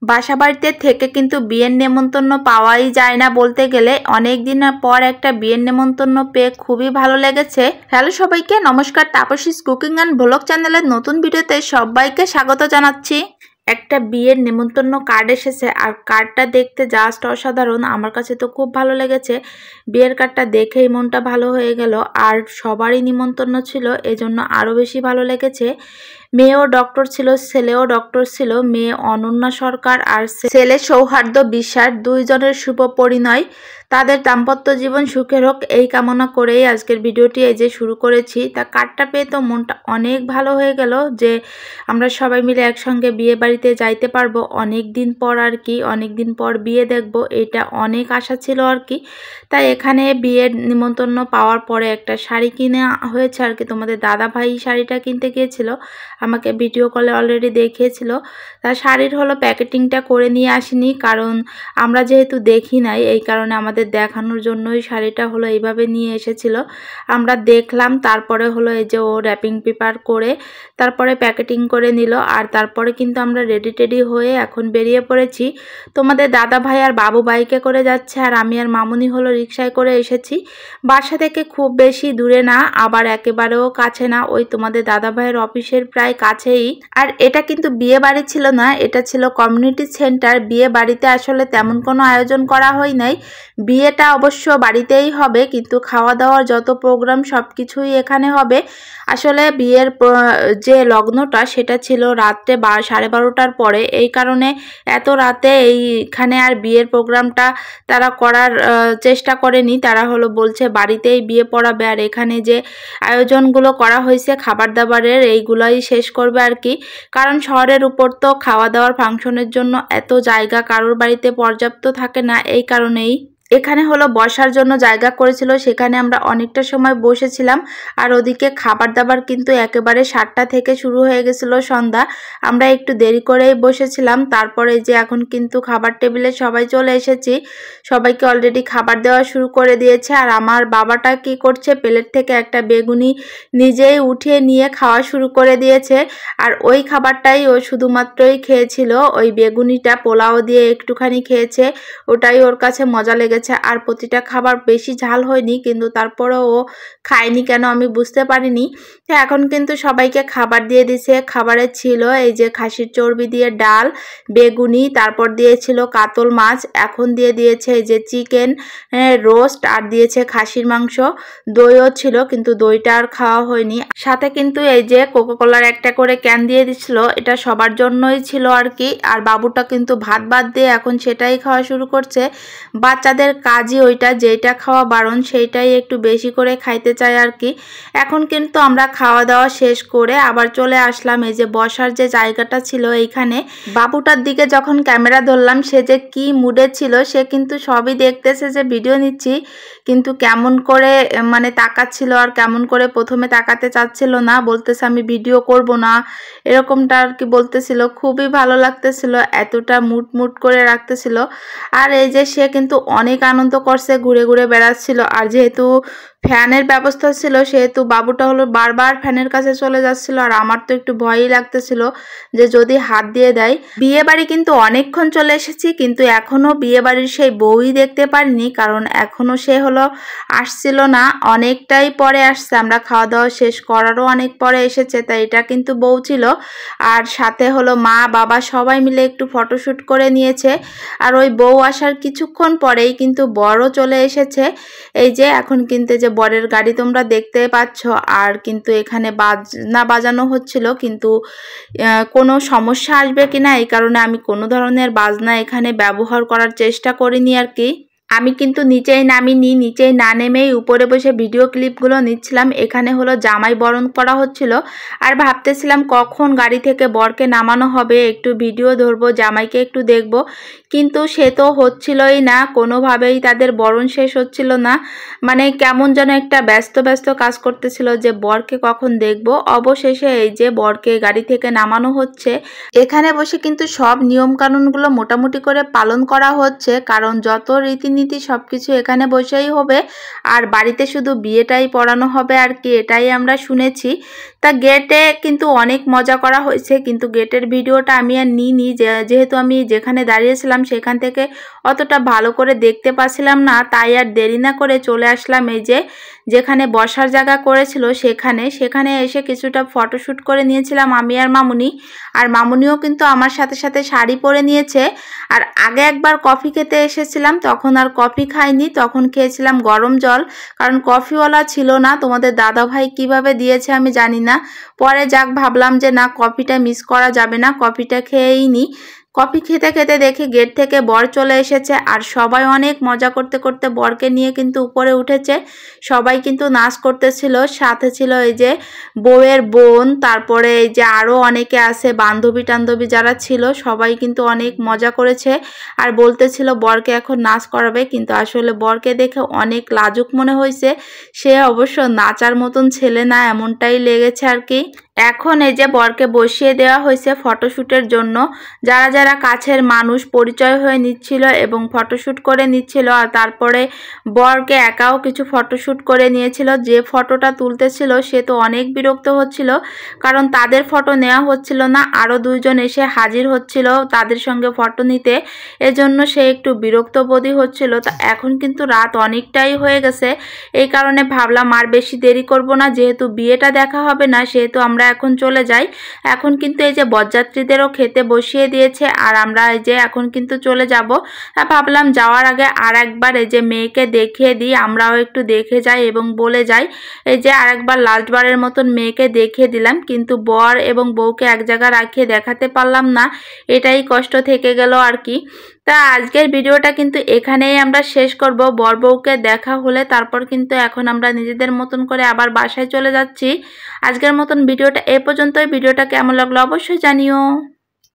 বাসাবাড়িতে থেকে কিন্তু বিয়ের নেমন্তন্ন পাওয়াই যায় না বলতে গেলে। অনেক দিন পর একটা বিয়ের নেমন্তন্ন পেয়ে খুবই ভালো লেগেছে। হ্যালো সবাইকে, নমস্কার। তাপসীস কুকিং অ্যান্ড ব্লগ চ্যানেলের নতুন ভিডিওতে সবাইকে স্বাগত জানাচ্ছি। একটা বিয়ের নেমন্তন্ন কার্ড এসেছে আর কার্ডটা দেখতে জাস্ট অসাধারণ। আমার কাছে তো খুব ভালো লেগেছে। বিয়ের কার্ডটা দেখেই মনটা ভালো হয়ে গেল। আর সবারই নিমন্ত্রণ ছিল, এজন্য আরও বেশি ভালো লেগেছে। মেয়েও ডক্টর ছিল, ছেলেও ডক্টর ছিল। মেয়ে অনন্যা সরকার আর ছেলে সৌহার্দ্য বিশ্বাস, দুইজনের শুভ পরিণয়। তাদের দাম্পত্য জীবন সুখের হোক এই কামনা করেই আজকের ভিডিওটি এই যে শুরু করেছি। তা কার্ডটা পেয়ে তো মনটা অনেক ভালো হয়ে গেল যে আমরা সবাই মিলে একসঙ্গে বিয়ে বাড়িতে যাইতে পারবো। অনেক দিন পর আর কি, অনেক দিন পর বিয়ে দেখবো, এটা অনেক আশা ছিল আর কি। তাই এখানে বিয়ের নিমন্ত্রণ পাওয়ার পরে একটা শাড়ি কিনে হয়েছে আর কি। তোমাদের দাদা ভাই শাড়িটা কিনতে গিয়েছিল, আমাকে ভিডিও কলে অলরেডি দেখিয়েছিল। তা শাড়ির হলো প্যাকেটিংটা করে নিয়ে আসিনি, কারণ আমরা যেহেতু দেখি নাই এই কারণে আমাদের দেখানোর জন্যই শাড়িটা হলো এইভাবে নিয়ে এসেছিল। আমরা দেখলাম, তারপরে হলো এই যে ও র্যাপিং পেপার করে তারপরে প্যাকেটিং করে নিল। আর তারপরে কিন্তু আমরা রেডি টেডি হয়ে এখন বেরিয়ে পড়েছি। তোমাদের দাদা ভাই আর বাবু বাইকে করে যাচ্ছে, আর আমি আর মামুনি হলো রিক্সায় করে এসেছি। বাসা থেকে খুব বেশি দূরে না, আবার একেবারেও কাছে না, ওই তোমাদের দাদা ভাইয়ের অফিসের প্রায় কাছেই। আর এটা কিন্তু বিয়ে বাড়ি ছিল না, এটা ছিল কমিউনিটি সেন্টার। বিয়ে বাড়িতে আসলে তেমন কোনো আয়োজন করা হয় নাই। বিয়েটা অবশ্য বাড়িতেই হবে, কিন্তু খাওয়া দাওয়ার যত প্রোগ্রাম সব কিছুই এখানে হবে। আসলে বিয়ের যে লগ্নটা সেটা ছিল রাত্রে 12:30টার পরে, এই কারণে এত রাতে এইখানে আর বিয়ের প্রোগ্রামটা তারা করার চেষ্টা করেনি। তারা হলো বলছে বাড়িতেই বিয়ে পড়াবে, আর এখানে যে আয়োজনগুলো করা হয়েছে খাবার দাবারের এইগুলাই শেষ করবে আর কি। কারণ শহরের উপর তো খাওয়া দাওয়ার ফাংশনের জন্য এত জায়গা কারোর বাড়িতে পর্যাপ্ত থাকে না, এই কারণেই এখানে হলো বসার জন্য জায়গা করেছিল, সেখানে আমরা অনেকটা সময় বসেছিলাম। আর ওদিকে খাবার দাবার কিন্তু একেবারে 7টা থেকে শুরু হয়ে গেছিল সন্ধ্যা। আমরা একটু দেরি করেই বসেছিলাম। তারপরে যে এখন কিন্তু খাবার টেবিলে সবাই চলে এসেছি, সবাইকে অলরেডি খাবার দেওয়া শুরু করে দিয়েছে। আর আমার বাবাটা কি করছে, প্লেট থেকে একটা বেগুনি নিজেই উঠিয়ে নিয়ে খাওয়া শুরু করে দিয়েছে। আর ওই খাবারটাই ও শুধুমাত্রই খেয়েছিল, ওই বেগুনিটা পোলাও দিয়ে একটুখানি খেয়েছে, ওটাই ওর কাছে মজা লেগেছে। আর প্রতিটা খাবার বেশি ঝাল হয়নি, কিন্তু তারপরেও ও খায়নি কেন আমি বুঝতে পারিনি। তো এখন কিন্তু সবাইকে খাবার দিয়ে দিছে। খাবারে ছিল এই যে খাসির চর্বি দিয়ে ডাল, বেগুনি, তারপর দিয়েছিল কাতল মাছ, এখন দিয়ে দিয়েছে এই যে চিকেন রোস্ট, আর দিয়েছে খাসির মাংস। দইও ছিল, কিন্তু দইটা আর খাওয়া হয়নি। সাথে কিন্তু এই যে কোকাকোলার একটা করে ক্যান দিয়ে দিচ্ছিল, এটা সবার জন্যই ছিল আর কি। আর বাবুটা কিন্তু ভাত বাদ দিয়ে এখন সেটাই খাওয়া শুরু করছে। বাচ্চাদের কাজই ওইটা, যেটা খাওয়া বারণ সেইটাই একটু বেশি করে খাইতে চায় আর কি। এখন কিন্তু আমরা খাওয়া দাওয়া শেষ করে আবার চলে আসলাম এই যে বসার যে জায়গাটা ছিল এইখানে। বাবুটার দিকে যখন ক্যামেরা ধরলাম, সে যে কি মুডে ছিল, সে কিন্তু সবই দেখতেছে যে ভিডিও নিচ্ছি, কিন্তু কেমন করে মানে তাকাচ্ছিল, আর কেমন করে প্রথমে তাকাতে চাচ্ছিল না, বলতেছে আমি ভিডিও করব না, এরকমটা আর কি বলতেছিল। খুবই ভালো লাগতেছিল, এতটা মুট করে রাখতেছিল। আর এই যে সে কিন্তু অনেক আনন্দ করছে, ঘুরে ঘুরে বেড়াচ্ছিল। আর যেহেতু ফ্যানের ব্যবস্থা ছিল, সেহেতু বাবুটা হলো বারবার ফ্যানের কাছে চলে যাচ্ছিল। আর আমার তো একটু ভয়ই লাগতেছিল যে যদি হাত দিয়ে দেয়। বিয়ে বাড়ি কিন্তু অনেকক্ষণ চলে এসেছি, কিন্তু এখনো বিয়ে বাড়ির সেই বউই দেখতে পারিনি, কারণ এখনো সে হলো আসছিল না, অনেকটাই পরে আসছে। আমরা খাওয়া দাওয়া শেষ করারও অনেক পরে এসেছে, তাই এটা কিন্তু বউ ছিল। আর সাথে হলো মা বাবা সবাই মিলে একটু ফটোশ্যুট করে নিয়েছে। আর ওই বউ আসার কিছুক্ষণ পরেই কিন্তু বরও চলে এসেছে। এই যে এখন কিন্তু যে বরের গাড়ি তোমরা দেখতে পাচ্ছ, আর কিন্তু এখানে বাজনা বাজানো হচ্ছিল, কিন্তু কোনো সমস্যা আসবে কিনা এই কারণে আমি কোনো ধরনের বাজনা এখানে ব্যবহার করার চেষ্টা করিনি আর কি। আমি কিন্তু নিচেই নামিনি, নিচেই না নেমেই উপরে বসে ভিডিও ক্লিপগুলো নিচ্ছিলাম। এখানে হলো জামাই বরণ করা হচ্ছিল, আর ভাবতেছিলাম কখন গাড়ি থেকে বরকে নামানো হবে, একটু ভিডিও ধরবো, জামাইকে একটু দেখব, কিন্তু সে তো হচ্ছিলই না, কোনোভাবেই তাদের বরণ শেষ হচ্ছিল না। মানে কেমন যেন একটা ব্যস্ত কাজ করতেছিল যে বরকে কখন দেখব। অবশেষে এই যে বরকে গাড়ি থেকে নামানো হচ্ছে। এখানে বসে কিন্তু সব নিয়ম কানুনগুলো মোটামুটি করে পালন করা হচ্ছে, কারণ যত রীতি রীতিনীতি সবকিছু এখানে বসেই হবে আর বাড়িতে শুধু বিয়েটাই পড়ানো হবে আর কি, এটাই আমরা শুনেছি। তা গেটে কিন্তু অনেক মজা করা হয়েছে, কিন্তু গেটের ভিডিওটা আমি আর নিইনি, যেহেতু আমি যেখানে দাঁড়িয়েছিলাম সেখান থেকে অতটা ভালো করে দেখতে পাচ্ছিলাম না, তাই আর দেরি না করে চলে আসলাম এই যেখানে বসার জায়গা করেছিল সেখানে এসে কিছুটা ফটোশ্যুট করে নিয়েছিলাম আমি আর মামুনি। আর মামুনিও কিন্তু আমার সাথে সাথে শাড়ি পরে নিয়েছে। আর আগে একবার কফি খেতে এসেছিলাম, তখন আর কফি খাইনি, তখন খেয়েছিলাম গরম জল, কারণ কফিওয়ালা ছিল না। তোমাদের দাদা ভাই কিভাবে দিয়েছে আমি জানি না, পরে যাক ভাবলাম যে না, কফিটা মিস করা যাবে না, কফিটা খেয়েই নি। কফি খেতে খেতে দেখি গেট থেকে বর চলে এসেছে আর সবাই অনেক মজা করতে করতে বরকে নিয়ে কিন্তু উপরে উঠেছে। সবাই কিন্তু নাচ করতেছিল, সাথে ছিল এই যে বউয়ের বোন, তারপরে এই যে আরও অনেকে আছে, বান্ধবী টান্ধবী যারা ছিল সবাই কিন্তু অনেক মজা করেছে আর বলতেছিল বরকে এখন নাচ করাবে, কিন্তু আসলে বরকে দেখে অনেক লাজুক মনে হয়েছে। সে অবশ্য নাচার মতন ছেলে না, এমনটাই লেগেছে আর কি। এখন এই যে বরকে বসিয়ে দেওয়া হয়েছে ফটোশ্যুটের জন্য। যারা যারা কাছের মানুষ পরিচয় হয়ে নিচ্ছিল এবং ফটোশ্যুট করে নিচ্ছিল, আর তারপরে বরকে একাও কিছু ফটোশ্যুট করে নিয়েছিল। যে ফটোটা তুলতেছিল সে তো অনেক বিরক্ত হচ্ছিল, কারণ তাদের ফটো নেওয়া হচ্ছিল না, আরও দুইজন এসে হাজির হচ্ছিল তাদের সঙ্গে ফটো নিতে, এজন্য সে একটু বিরক্তবোধী হচ্ছিল। তা এখন কিন্তু রাত অনেকটাই হয়ে গেছে, এই কারণে ভাবলাম আর বেশি দেরি করব না, যেহেতু বিয়েটা দেখা হবে না সেহেতু আমরা এখন চলে যাই। এখন কিন্তু এই যে বরযাত্রীদেরও খেতে বসিয়ে দিয়েছে আর আমরা এই যে এখন কিন্তু চলে যাব। ভাবলাম যাওয়ার আগে আর একবার এই যে মেয়েকে দেখিয়ে দিই, আমরাও একটু দেখে যাই এবং বলে যাই। এই যে আরেকবার লাস্টবারের মতন মেয়েকে দেখিয়ে দিলাম, কিন্তু বর এবং বউকে এক জায়গায় রাখিয়ে দেখাতে পারলাম না, এটাই কষ্ট থেকে গেল আর কি। তা আজকের ভিডিওটা কিন্তু এখানেই আমরা শেষ করব। বর বউকে দেখা হলে তারপর কিন্তু এখন আমরা নিজেদের মতন করে আবার বাসায় চলে যাচ্ছি। আজকের মতন ভিডিওটা এ পর্যন্তই। ভিডিওটা কেমন লাগলো অবশ্যই জানিও।